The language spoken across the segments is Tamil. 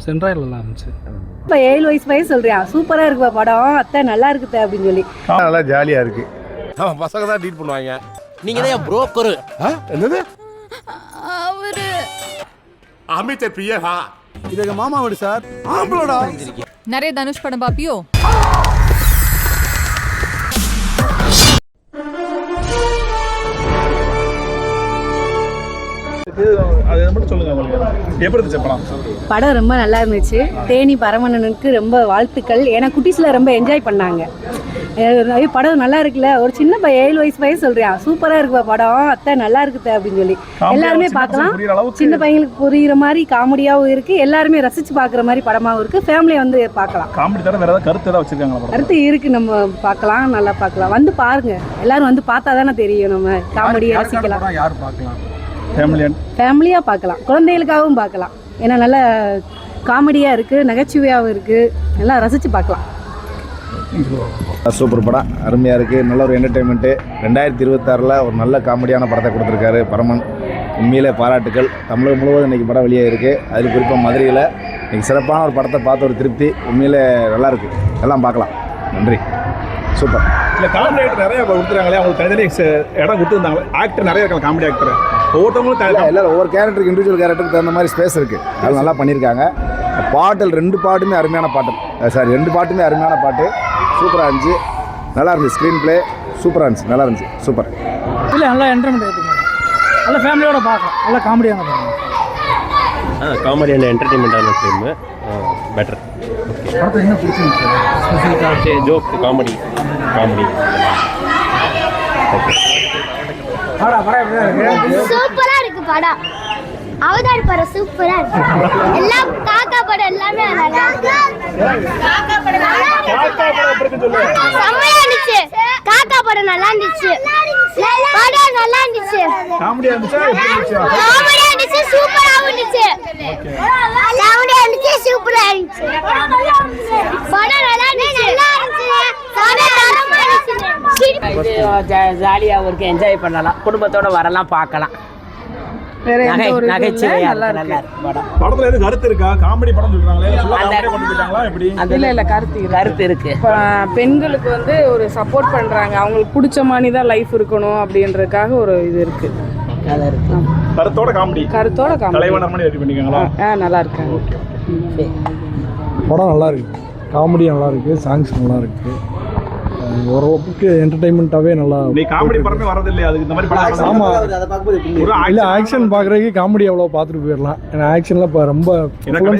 சென்ட்ராயில் நல்லா இருந்துச்சு. இப்போ 7 வயசு பையன் சொல்றியா சூப்பராக இருக்குப்பா படம், அத்தை நல்லா இருக்குது அப்படின்னு சொல்லி. நல்லா ஜாலியாக இருக்கு. பசங்க தான் டீட் பண்ணுவாங்க. நீங்க தான் புரோக்கர். என்னது அவரு அமித் பியா இது எங்க மாமா வீடு சார். ஆம்பளோடா. நிறைய தனுஷ் படம் பாப்பியோ? படம் ரொம்ப நல்லா இருந்துச்சு. தேனி பரமண்ணனுக்கு ரொம்ப வாழ்த்துக்கள். ஏன்னா குட்டீஸ்ல ரொம்ப என்ஜாய் பண்ணாங்க. படம் நல்லா இருக்குல்ல, ஒரு சின்ன 7 வயசு பையன் சொல்றியா சூப்பரா இருக்குப்பா படம், அத்தை நல்லா இருக்குது அப்படின்னு சொல்லி எல்லாருமே பார்க்கலாம். சின்ன பையங்களுக்கு புரியுற மாதிரி காமெடியாவும் இருக்கு, எல்லாருமே ரசிச்சு பாக்குற மாதிரி படமாவும் இருக்கு. ஃபேமிலியை வந்து பார்க்கலாம். காமெடி தவிர வேற ஏதாவது கருத்து ஏதாவது வச்சிருக்காங்களா? கருத்து இருக்கு, நம்ம பார்க்கலாம், நல்லா பார்க்கலாம். வந்து பாருங்க, எல்லாரும் வந்து பார்த்தா தானே தெரியும். நம்ம காமெடியை ரசிக்கலாம். யார் பார்க்கலாம்? ஃபேமிலியாக பார்க்கலாம், குழந்தைகளுக்காகவும் பார்க்கலாம். ஏன்னா நல்ல காமெடியாக இருக்குது, நகைச்சுவையாகவும் இருக்குது, எல்லாம் ரசித்து பார்க்கலாம். சூப்பர் படம், அருமையாக இருக்குது. நல்ல ஒரு என்டர்டெயின்மெண்ட்டு. 2026 ஒரு நல்ல காமெடியான படத்தை கொடுத்துருக்காரு பரமன். உண்மையிலே பாராட்டுக்கள். தமிழகம் முழுவதும் இன்றைக்கி படம் வெளியே இருக்குது. அதில் குறிப்பாக மதுரையில் இன்றைக்கி சிறப்பான ஒரு படத்தை பார்த்த ஒரு திருப்தி. உண்மையிலே நல்லாயிருக்கு, எல்லாம் பார்க்கலாம். நன்றி, சூப்பர். இல்லை காமெடி ஆக்டர் நிறைய கொடுத்துருக்காங்களே, அவங்களுக்கு தனித்தனி இடம் கொடுத்துருந்தாங்க. ஆக்டர் நிறைய இருக்காங்க, காமெடி ஆக்டர். ஒவ்வொருத்தவங்களும் எல்லோரும் ஒவ்வொரு கேரக்டருக்கு இண்டிவிஜுவல் கேரக்டருக்கு தகுந்த மாதிரி ஸ்பேஸ் இருக்குது. அது நல்லா பண்ணியிருக்காங்க. பாட்டல் 2 பாட்டுமே அருமையான பாட்டு. 2 பாட்டுமே அருமையான பாட்டு. சூப்பராக இருந்துச்சு, நல்லா இருந்துச்சு. ஸ்க்ரீன் ப்ளே சூப்பராக இருந்துச்சு, நல்லா இருந்துச்சு, சூப்பர். இல்லை நல்லா என்டர்மெண்ட் எடுத்துக்கணும், நல்லா ஃபேமிலியோட பார்க்கலாம், நல்லா காமெடியான பார்க்கலாம். காமெடியான என்டர்டெயின்மெண்ட்டான ஃபிலிமு, பெட்டர். படத்தை என்ன பிடிச்சிருந்துச்சு? Joke, comedy. சூப்பரா இருக்கு படம். அவதார் படம் சூப்பரா இருக்கு. எல்லாம் காக்கா படம் எல்லாமே நல்லா இருக்கு. செம்மையா இருந்துச்சு. காக்கா படம் நல்லா இருந்துச்சு. படம் நல்லா இருந்துச்சு. காமெடியா இருந்துச்சா? காமெடியா இருந்துச்சு, சூப்பரா இருந்துச்சு. காமெடியா இருந்துச்சு, சூப்பரா இருந்துச்சு. படம் நல்லா இருந்துச்சு. ஜாலியாக இருக்கு, என்ஜாய் பண்ணலாம், குடும்பத்தோட வரலாம், பார்க்கலாம். நகைச்சுவையா நல்லா இருக்கு படம். படத்துல எது கருத்து இருக்கா? காமெடி படம் சொல்றாங்களே, கொண்டு போயிட்டாங்களா எப்படி? இல்ல கருத்து இருக்கு. பெண்களுக்கு வந்து ஒரு சப்போர்ட் பண்றாங்க, அவங்களுக்கு பிடிச்ச மாதிரி தான் லைஃப் இருக்கணும் அப்படின்றதுக்காக ஒரு இது இருக்கு. கருத்தோட காமெடி. தலைவன் மாதிரி ரெடி பண்ணிருக்காங்களா? நல்லா இருக்காங்க. படம் நல்லா இருக்கு, காமெடி நல்லா இருக்கு, சாங்ஸ் நல்லா இருக்கு, ஓரளவுக்கு என்டர்டைன்மெண்ட்டாகவே நல்லா. நீ காமெடி படமே வரது இல்லையா? அதுக்கு இந்த மாதிரி படம். ஆமாம், இல்லை ஆக்ஷன் பார்க்குறதுக்கு காமெடி எவ்வளோ பார்த்துட்டு போயிடலாம். ஏன்னா ஆக்ஷனில் இப்போ ரொம்ப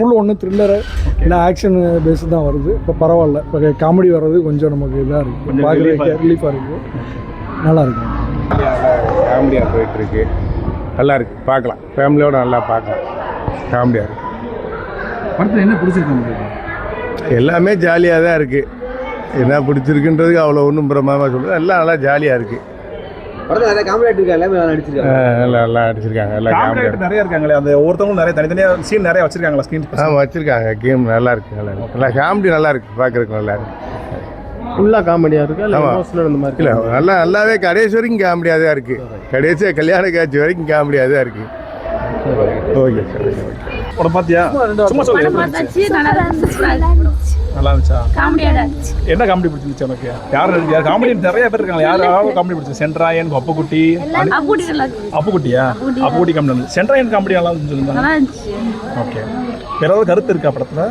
ஃபுல் ஒன்று த்ரில்லரு இல்லை ஆக்ஷன் பேஸு தான் வருது. இப்போ பரவாயில்ல, இப்போ காமெடி வர்றது கொஞ்சம் நமக்கு இதாக இருக்குது, பார்க்குறதுக்கு ரிலீஃபாக இருக்குது, நல்லா இருக்கு. காமெடியாக போயிட்டுருக்கு, நல்லா இருக்குது, பார்க்கலாம். ஃபேமிலியோடு நல்லா பார்க்கலாம், காமெடியாக இருக்குது. படத்தில் என்ன பிடிச்சிருக்கு? எல்லாமே ஜாலியாக தான் இருக்குது. என்ன பிடிச்சிருக்குன்றதுக்கு அவ்வளோ ஒன்றும் பிரமாதமாக சொல்லுது. எல்லாம் நல்லா ஜாலியாக இருக்குது. படத்தில் நிறைய காமெடி ஆக்டர் எல்லாமே நல்லா நடிச்சிருக்காங்க. நல்லா அடிச்சிருக்காங்க. எல்லாம் காமெடி நிறைய இருக்காங்களே, அந்த ஒவ்வொருத்தவங்களும் நிறைய தனித்தனியாக சீன் நிறைய வச்சிருக்காங்களா? ஸ்க்ரீன் வச்சிருக்காங்க. கேம் நல்லா இருக்குது, நல்லா காமெடி நல்லா இருக்குது, பார்க்குறதுக்கு நல்லா இருக்குது. ஃபுல்லாக காமெடியாக இருக்குது. இந்த மாதிரி இல்லை, நல்லாவே கடைசி வரைக்கும் காமெடியாக தான் இருக்குது. கடைசியாக கல்யாண காட்சி வரைக்கும் காமெடியாக தான் இருக்குது. Okay sir. படம் பார்த்தியா? சும்மா சொல்லு. நல்லா இருந்துச்சா? என்ன காமெடி பிடிச்சிருந்துச்சு உனக்கு? யார் காமெடி? நிறைய பேர் இருக்காங்க. யாராவது காமெடி பிடிச்சி? சென்ட்ராயன், அப்புக்குட்டி. அப்புக்குட்டியா? அப்புக்குட்டி காமெடி இருந்துச்சு. சென்ட்ராயன் காமெடி நல்லா இருந்துச்சு. ஓகே, வேற ஏதாவது கருத்து இருக்கா படத்துல?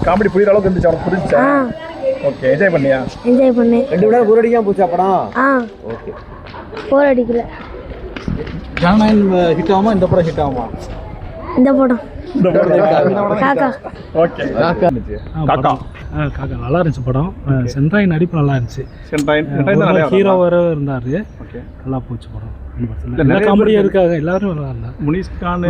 காமெடி புரியுற அளவுக்கு இருந்துச்சு, அவனுக்கு புரிஞ்சுச்சா? ஓகே, என்ஜாய் பண்ணியா? என்ஜாய் பண்ணேன். 2 மணி நேரம் போர் அடிக்காம போச்சா படம்? ஓகே, போர் அடிக்கல. ஜனநாயகன் ஹிட் ஆகுமா? இந்த படம் ஹிட் ஆகுமா? இந்த படம் காக்கா. ஓகே, காக்கா நல்லா இருந்துச்சு படம். சென்ட்ராயன் நடிப்பு நல்லா இருந்துச்சு. ஹீரோ வேற இருந்தாரு, நல்லா போச்சு படம். காமெடியா இருக்காங்க, எல்லாரும் நல்லா இருந்தாங்க. முனிஷ்கான்,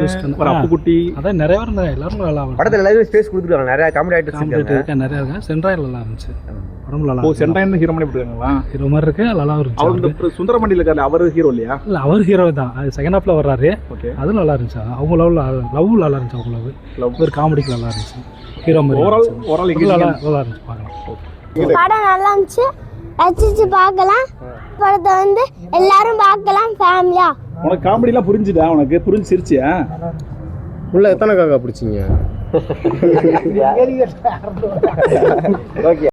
அப்புக்குட்டி, அதான் நிறைய பேர் இருந்தாங்க, எல்லாரும் நல்லா. படத்தில் எல்லாரும் ஸ்பேஸ் கொடுத்துருக்காங்க, நிறைய காமெடி ஆக்டர்ஸ் இருக்காங்க. நிறைய இருக்காங்க. சென்ட்ராயன் நல்லா இருந்துச்சு படம். நல்லா. ஓ, சென்ட்ராயன் ஹீரோ மாதிரி போட்டுருக்காங்களா? ஹீரோ மாதிரி இருக்கு, நல்லா இருந்துச்சு. அவர் இந்த சுந்தரமண்டியில் இருக்காரு, அவர் ஹீரோ இல்லையா? இல்லை, அவர் ஹீரோ தான். அது செகண்ட் ஹாஃப்ல வர்றாரு. ஓகே, அது நல்லா இருந்துச்சு. அவங்க லவ் நல்லா இருந்துச்சு. அவங்க லவ் ஒரு காமெடிக்கு நல்லா இருந்துச்சு. ஹீரோ மாதிரி ஓவரால் நல்லா இருந்துச்சு. பார்க்கலாம். படம் நல்லா இருந்துச்சு, ரசிச்சு பார்க்கலாம். படத்தை வந்து எல்லாரும் பார்க்கலாம் ஃபேமிலியா. உனக்கு காமெடிலாம் புரிஞ்சுதா? உனக்கு புரிஞ்சு சிரிச்சியா? உள்ள எத்தனை காக்கா பிடிச்சிங்க? ஓகே.